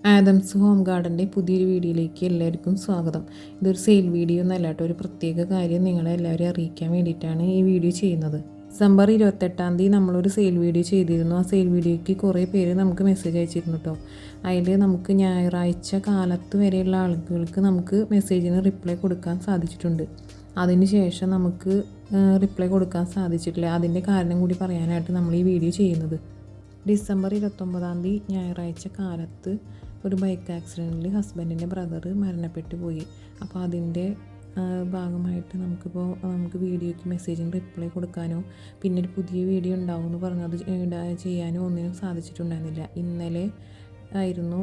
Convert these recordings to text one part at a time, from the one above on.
Adams home ഗാർഡൻ്റെ പുതിയൊരു വീഡിയോയിലേക്ക് എല്ലാവർക്കും സ്വാഗതം. ഇതൊരു സെയിൽ വീഡിയോ ഒന്നല്ല കേട്ടോ, ഒരു പ്രത്യേക കാര്യം നിങ്ങളെ എല്ലാവരെയും അറിയിക്കാൻ വേണ്ടിയിട്ടാണ് ഈ വീഡിയോ ചെയ്യുന്നത്. ഡിസംബർ 28 നമ്മളൊരു സെയിൽ വീഡിയോ ചെയ്തിരുന്നു. ആ സെയിൽ വീഡിയോയ്ക്ക് കുറേ പേര് നമുക്ക് മെസ്സേജ് അയച്ചിരുന്നു കേട്ടോ. അതിൽ നമുക്ക് ഞായറാഴ്ച കാലത്ത് വരെയുള്ള ആളുകൾക്ക് നമുക്ക് മെസ്സേജിന് റിപ്ലൈ കൊടുക്കാൻ സാധിച്ചിട്ടുണ്ട്. അതിന് ശേഷം നമുക്ക് റിപ്ലൈ കൊടുക്കാൻ സാധിച്ചിട്ടില്ല. അതിൻ്റെ കാരണം കൂടി പറയാനായിട്ട് നമ്മൾ ഈ വീഡിയോ ചെയ്യുന്നത്. ഡിസംബർ 29 ഞായറാഴ്ച കാലത്ത് ഒരു ബൈക്ക് ആക്സിഡൻറ്റിൽ ഹസ്ബൻഡിൻ്റെ ബ്രദർ മരണപ്പെട്ടു പോയി. അപ്പോൾ അതിൻ്റെ ഭാഗമായിട്ട് നമുക്ക് വീഡിയോയ്ക്ക് മെസ്സേജിന് റിപ്ലൈ കൊടുക്കാനോ പിന്നെ ഒരു പുതിയ വീഡിയോ ഉണ്ടാവുമെന്ന് പറഞ്ഞത് ചെയ്യാനോ ഒന്നിനും സാധിച്ചിട്ടുണ്ടായിരുന്നില്ല. ഇന്നലെ ആയിരുന്നു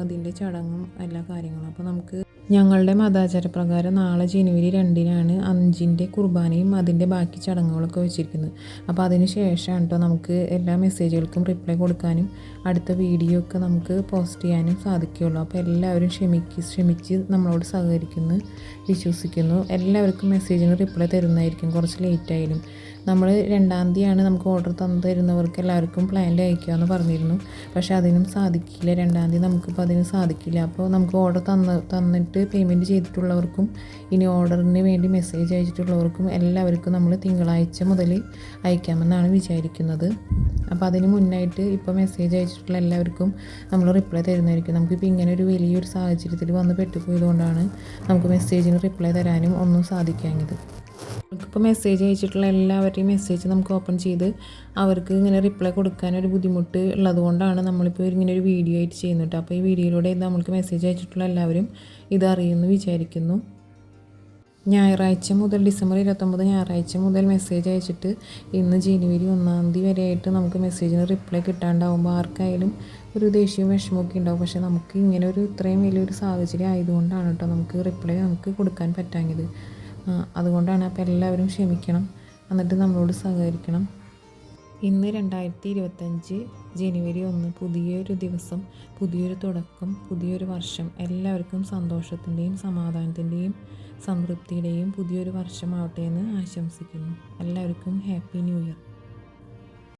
അതിൻ്റെ ചടങ്ങും എല്ലാ കാര്യങ്ങളും. അപ്പോൾ നമുക്ക് ഞങ്ങളുടെ മതാചാരപ്രകാരം നാളെ ജനുവരി 2 5 കുർബാനയും അതിൻ്റെ ബാക്കി ചടങ്ങുകളൊക്കെ വെച്ചിരിക്കുന്നത്. അപ്പോൾ അതിന് ശേഷമാണ് കേട്ടോ നമുക്ക് എല്ലാ മെസ്സേജുകൾക്കും റിപ്ലൈ കൊടുക്കാനും അടുത്ത വീഡിയോ ഒക്കെ നമുക്ക് പോസ്റ്റ് ചെയ്യാനും സാധിക്കുകയുള്ളൂ. അപ്പോൾ എല്ലാവരും ക്ഷമിച്ച് നമ്മളോട് സഹകരിക്കുന്നു വിശ്വസിക്കുന്നു. എല്ലാവർക്കും മെസ്സേജിന് റിപ്ലൈ തരുന്നതായിരിക്കും, കുറച്ച് ലേറ്റായാലും. നമ്മൾ 2 നമുക്ക് ഓർഡർ തരുന്നവർക്ക് എല്ലാവർക്കും പ്ലാനിൽ അയക്കാമെന്ന് പറഞ്ഞിരുന്നു. പക്ഷേ അതിനും സാധിക്കില്ല. 2 നമുക്കിപ്പോൾ അതിന് സാധിക്കില്ല. അപ്പോൾ നമുക്ക് ഓർഡർ തന്നിട്ട് പേയ്മെൻറ്റ് ചെയ്തിട്ടുള്ളവർക്കും ഇനി ഓർഡറിന് വേണ്ടി മെസ്സേജ് അയച്ചിട്ടുള്ളവർക്കും എല്ലാവർക്കും നമ്മൾ തിങ്കളാഴ്ച മുതൽ അയക്കാമെന്നാണ് വിചാരിക്കുന്നത്. അപ്പോൾ അതിന് മുന്നായിട്ട് ഇപ്പോൾ മെസ്സേജ് അയച്ചിട്ടുള്ള എല്ലാവർക്കും നമ്മൾ റിപ്ലൈ തരുന്നതായിരിക്കും. നമുക്കിപ്പോൾ ഇങ്ങനെ ഒരു വലിയൊരു സാഹചര്യത്തിൽ വന്ന് പെട്ടുപോയതുകൊണ്ടാണ് നമുക്ക് മെസ്സേജിന് റിപ്ലൈ തരാനും ഒന്നും സാധിക്കാഞ്ഞത്. നമുക്കിപ്പോൾ മെസ്സേജ് അയച്ചിട്ടുള്ള എല്ലാവരുടെയും മെസ്സേജ് നമുക്ക് ഓപ്പൺ ചെയ്ത് അവർക്ക് ഇങ്ങനെ റിപ്ലൈ കൊടുക്കാനൊരു ബുദ്ധിമുട്ട് ഉള്ളതുകൊണ്ടാണ് നമ്മളിപ്പോൾ ഇങ്ങനെ ഒരു വീഡിയോ ആയിട്ട് ചെയ്യുന്നത്. അപ്പോൾ ഈ വീഡിയോയിലൂടെ നമ്മൾക്ക് മെസ്സേജ് അയച്ചിട്ടുള്ള എല്ലാവരും ഇതറിയുമെന്ന് വിചാരിക്കുന്നു. ഞായറാഴ്ച മുതൽ ഡിസംബർ 29 ഞായറാഴ്ച മുതൽ മെസ്സേജ് അയച്ചിട്ട് ഇന്ന് ജനുവരി 1 വരെയായിട്ട് നമുക്ക് മെസ്സേജിന് റിപ്ലൈ കിട്ടാണ്ടാവുമ്പോൾ ആർക്കായാലും ഒരു ദേഷ്യവും വിഷമമൊക്കെ ഉണ്ടാവും. പക്ഷേ നമുക്ക് ഇങ്ങനെ ഇത്രയും വലിയൊരു സാഹചര്യം ആയതുകൊണ്ടാണ് കേട്ടോ നമുക്ക് റിപ്ലൈ കൊടുക്കാൻ പറ്റാഞ്ഞത്. അതുകൊണ്ടാണ്. അപ്പോൾ എല്ലാവരും ക്ഷമിക്കണം, എന്നിട്ട് നമ്മളോട് സഹകരിക്കണം. ഇന്ന് 2025 ജനുവരി 1, പുതിയൊരു ദിവസം, പുതിയൊരു തുടക്കം, പുതിയൊരു വർഷം. എല്ലാവർക്കും സന്തോഷത്തിൻ്റെയും സമാധാനത്തിൻ്റെയും സംതൃപ്തിയുടെയും പുതിയൊരു വർഷമാവട്ടെ എന്ന് ആശംസിക്കുന്നു. എല്ലാവർക്കും ഹാപ്പി ന്യൂ ഇയർ.